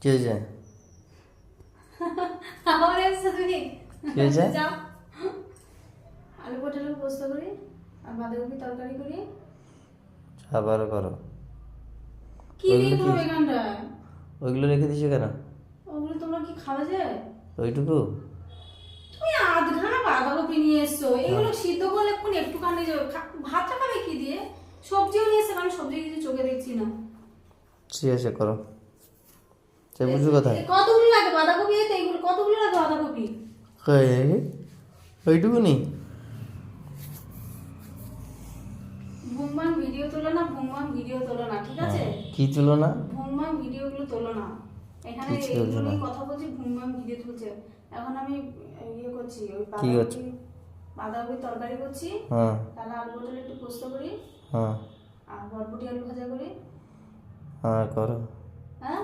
কি হয়েছে? আবার এসে তুমি কি হয়েছে? যাও, আলু পটলের পোস্ত করি আর বাঁধাকপি তরকারি করি। আবারও করো। কি দিয়ে খাবো এখানটায়? ওইগুলো রেখে দিছো কেন? ওগুলো তোমরা কি খাওয়া যায়? ওইটুকু? তুমি আধখানা বাঁধাকপি নিয়ে এসছো, এগুলো সিদ্ধ করলে এখন একটুখানি ভাতটা খাবে কি দিয়ে? সবজিও নিয়ে এসছে, আমি সবজি কিছু চোখে দেখছি না। ঠিক আছে করো। সে বুঝু কোথায়? কতগুলো লাগে বাঁধাকপি? এতে এগুলো কতগুলো লাগে বাঁধাকপি? ওইটুকু নি? ভুমভাং ভিডিও তোলো না, ভুমভাং ভিডিও তোলো না, ঠিক আছে? কি তুলো না? ভুমভাং ভিডিওগুলো তোলো না। এখানে কিছু চলছে এইগুলো না। নিয়ে কথা বলছি, ভুমভাং ভিডিও তুলছে। এখন আমি ইয়ে করছি, ওই কি করছো? বাঁধাকপি তরকারি করছি। হ্যাঁ তাহলে আলু পটল একটু পোস্ত করি হ্যাঁ আর বরবটি আলু ভাজা করি। হ্যাঁ করো। হ্যাঁ